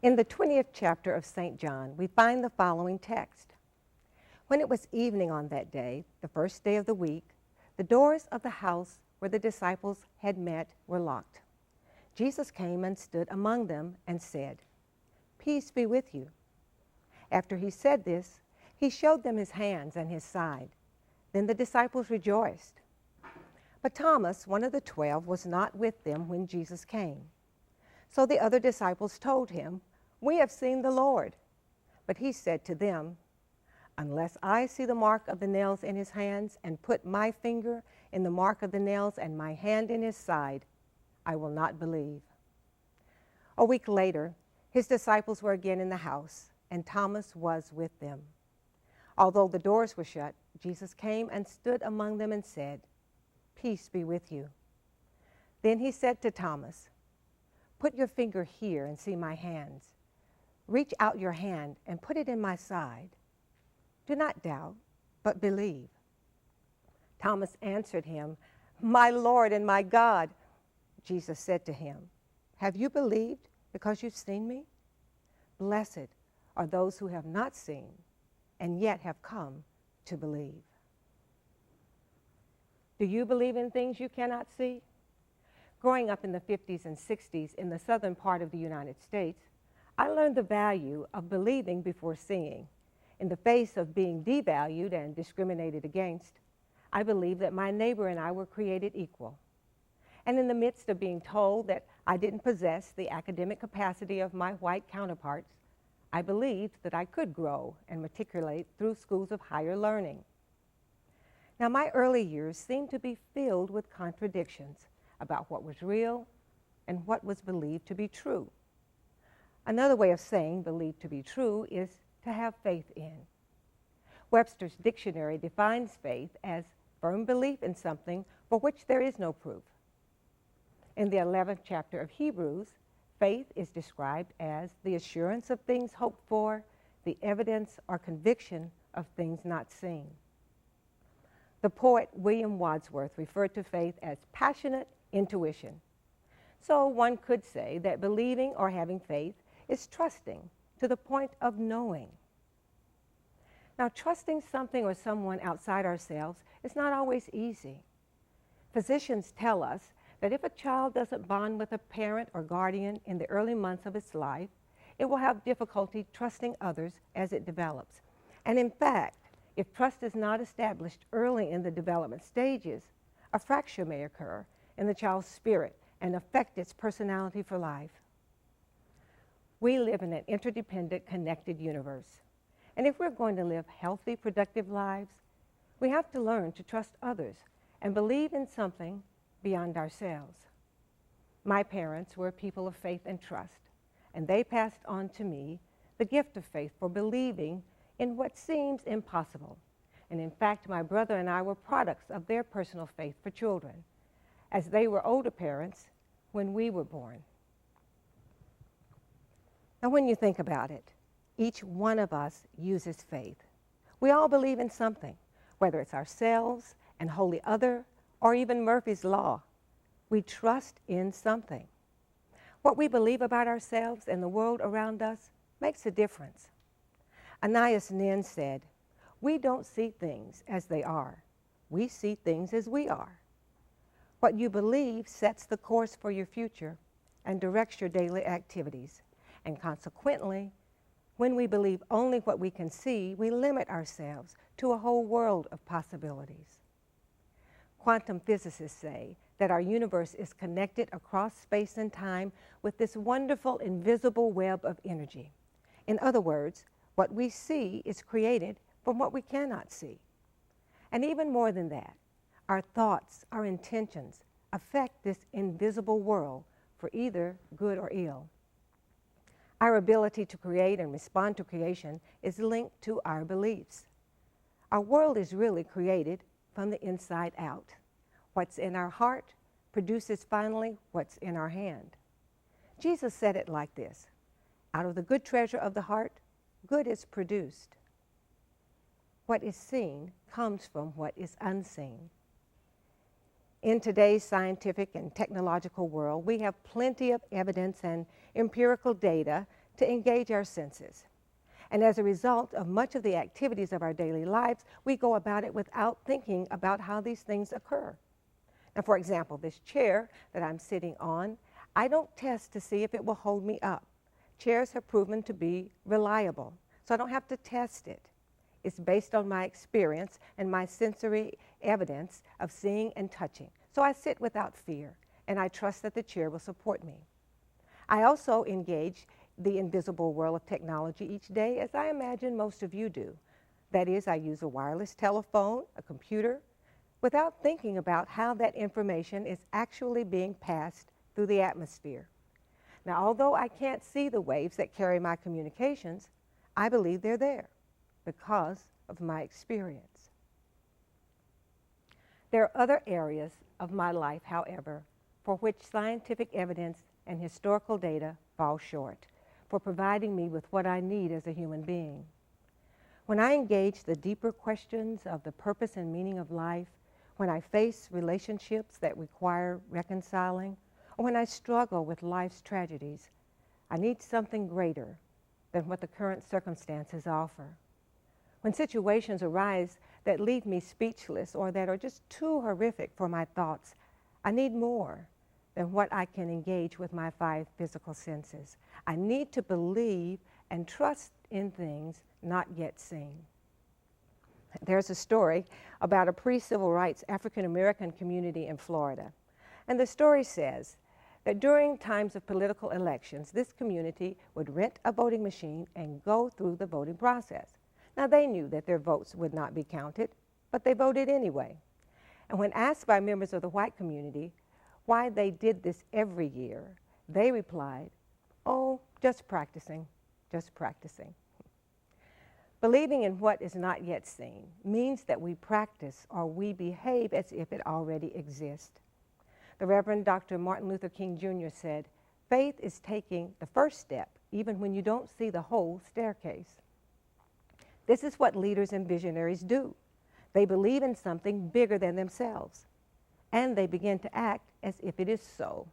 In the 20th chapter of St. John, we find the following text. When it was evening on that day, the first day of the week, the doors of the house where the disciples had met were locked. Jesus came and stood among them and said, "Peace be with you." After he said this, he showed them his hands and his side. Then the disciples rejoiced. But Thomas, one of the 12, was not with them when Jesus came. So the other disciples told him, "We have seen the Lord." But he said to them, "Unless I see the mark of the nails in his hands and put my finger in the mark of the nails and my hand in his side, I will not believe." A week later, his disciples were again in the house, and Thomas was with them. Although the doors were shut, Jesus came and stood among them and said, "Peace be with you." Then he said to Thomas, "Put your finger here and see my hands. Reach out your hand and put it in my side. Do not doubt, but believe." Thomas answered him, "My Lord and my God." Jesus said to him, "Have you believed because you've seen me? Blessed are those who have not seen and yet have come to believe." Do you believe in things you cannot see? Growing up in the 50s and 60s in the southern part of the United States, I learned the value of believing before seeing. In the face of being devalued and discriminated against, I believed that my neighbor and I were created equal. And in the midst of being told that I didn't possess the academic capacity of my white counterparts, I believed that I could grow and matriculate through schools of higher learning. Now, my early years seemed to be filled with contradictions about what was real and what was believed to be true. Another way of saying believed to be true is to have faith in. Webster's dictionary defines faith as firm belief in something for which there is no proof. In the 11th chapter of Hebrews, faith is described as the assurance of things hoped for, the evidence or conviction of things not seen. The poet William Wordsworth referred to faith as passionate intuition. So one could say that believing or having faith is trusting to the point of knowing. Now, trusting something or someone outside ourselves is not always easy. Physicians tell us that if a child doesn't bond with a parent or guardian in the early months of its life, it will have difficulty trusting others as it develops. And in fact, if trust is not established early in the development stages, a fracture may occur in the child's spirit and affect its personality for life. We live in an interdependent, connected universe. And if we're going to live healthy, productive lives, we have to learn to trust others and believe in something beyond ourselves. My parents were people of faith and trust, and they passed on to me the gift of faith for believing in what seems impossible. And in fact, my brother and I were products of their personal faith for children, as they were older parents when we were born. Now, when you think about it, each one of us uses faith. We all believe in something, whether it's ourselves, an holy other, or even Murphy's Law. We trust in something. What we believe about ourselves and the world around us makes a difference. Anais Nin said, "We don't see things as they are. We see things as we are." What you believe sets the course for your future and directs your daily activities. And consequently, when we believe only what we can see, we limit ourselves to a whole world of possibilities. Quantum physicists say that our universe is connected across space and time with this wonderful invisible web of energy. In other words, what we see is created from what we cannot see. And even more than that, our thoughts, our intentions affect this invisible world for either good or ill. Our ability to create and respond to creation is linked to our beliefs. Our world is really created from the inside out. What's in our heart produces finally what's in our hand. Jesus said it like this: "Out of the good treasure of the heart, good is produced." What is seen comes from what is unseen. In today's scientific and technological world, we have plenty of evidence and empirical data to engage our senses. And as a result of much of the activities of our daily lives, we go about it without thinking about how these things occur. Now, for example, this chair that I'm sitting on, I don't test to see if it will hold me up. Chairs have proven to be reliable, so I don't have to test it. It's based on my experience and my sensory evidence of seeing and touching. So I sit without fear, and I trust that the chair will support me. I also engage the invisible world of technology each day, as I imagine most of you do. That is, I use a wireless telephone, a computer, without thinking about how that information is actually being passed through the atmosphere. Now, although I can't see the waves that carry my communications, I believe they're there because of my experience. There are other areas of my life, however, for which scientific evidence and historical data fall short for providing me with what I need as a human being. When I engage the deeper questions of the purpose and meaning of life, when I face relationships that require reconciling, or when I struggle with life's tragedies, I need something greater than what the current circumstances offer. When situations arise that leave me speechless or that are just too horrific for my thoughts, I need more than what I can engage with my 5 physical senses. I need to believe and trust in things not yet seen. There's a story about a pre-civil rights African-American community in Florida. And the story says that during times of political elections, this community would rent a voting machine and go through the voting process. Now, they knew that their votes would not be counted, but they voted anyway. And when asked by members of the white community why they did this every year, they replied, "Oh, just practicing, just practicing." Believing in what is not yet seen means that we practice or we behave as if it already exists. The Reverend Dr. Martin Luther King Jr. said, "Faith is taking the first step even when you don't see the whole staircase." This is what leaders and visionaries do. They believe in something bigger than themselves, and they begin to act as if it is so.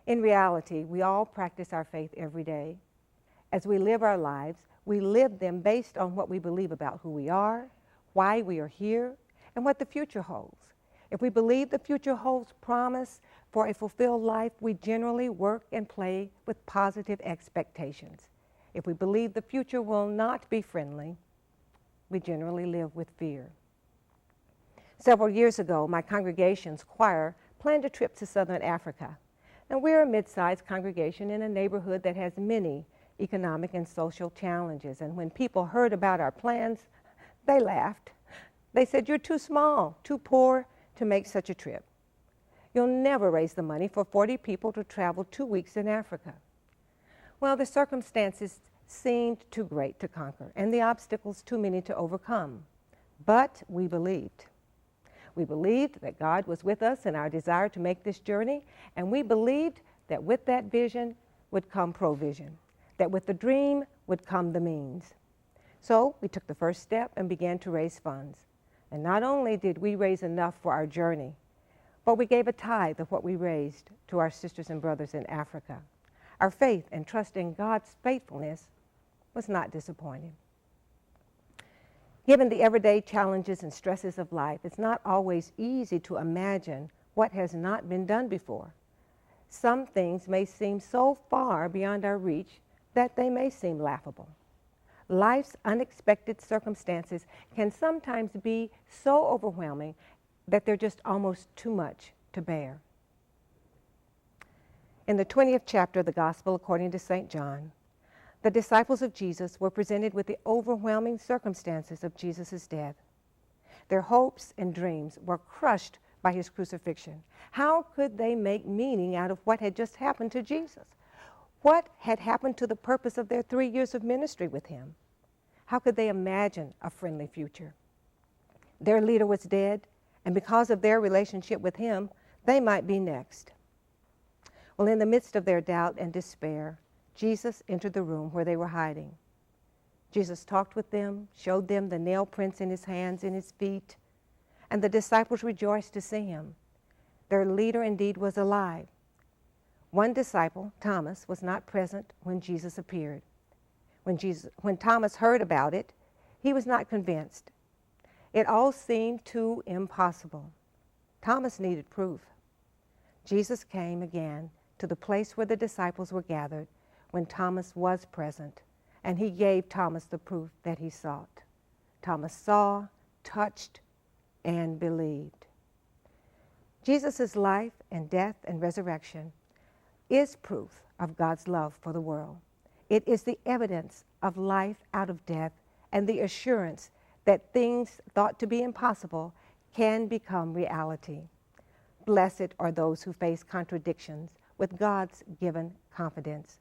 In reality, we all practice our faith every day. As we live our lives, we live them based on what we believe about who we are, why we are here, and what the future holds. If we believe the future holds promise for a fulfilled life, we generally work and play with positive expectations. If we believe the future will not be friendly, we generally live with fear. Several years ago, my congregation's choir planned a trip to Southern Africa. Now, we're a mid-sized congregation in a neighborhood that has many economic and social challenges. And when people heard about our plans, they laughed. They said, "You're too small, too poor to make such a trip. You'll never raise the money for 40 people to travel 2 weeks in Africa." Well, the circumstances seemed too great to conquer and the obstacles too many to overcome. But we believed. We believed that God was with us in our desire to make this journey, and we believed that with that vision would come provision, that with the dream would come the means. So we took the first step and began to raise funds. And not only did we raise enough for our journey, but we gave a tithe of what we raised to our sisters and brothers in Africa. Our faith and trust in God's faithfulness was not disappointing. Given the everyday challenges and stresses of life, it's not always easy to imagine what has not been done before. Some things may seem so far beyond our reach that they may seem laughable. Life's unexpected circumstances can sometimes be so overwhelming that they're just almost too much to bear. In the 20th chapter of the Gospel according to St. John, the disciples of Jesus were presented with the overwhelming circumstances of Jesus' death. Their hopes and dreams were crushed by his crucifixion. How could they make meaning out of what had just happened to Jesus? What had happened to the purpose of their 3 years of ministry with him? How could they imagine a friendly future? Their leader was dead, and because of their relationship with him, they might be next. Well, in the midst of their doubt and despair, Jesus entered the room where they were hiding. Jesus talked with them, showed them the nail prints in his hands and his feet, and the disciples rejoiced to see him. Their leader indeed was alive. One disciple, Thomas, was not present when Jesus appeared. When Thomas heard about it, he was not convinced. It all seemed too impossible. Thomas needed proof. Jesus came again to the place where the disciples were gathered when Thomas was present, and he gave Thomas the proof that he sought. Thomas saw, touched, and believed. Jesus' life and death and resurrection is proof of God's love for the world. It is the evidence of life out of death and the assurance that things thought to be impossible can become reality. Blessed are those who face contradictions with God's given confidence.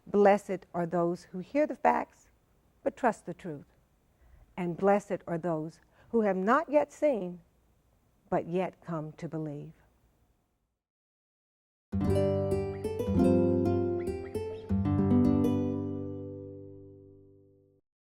Blessed are those who hear the facts but trust the truth. And blessed are those who have not yet seen but yet come to believe.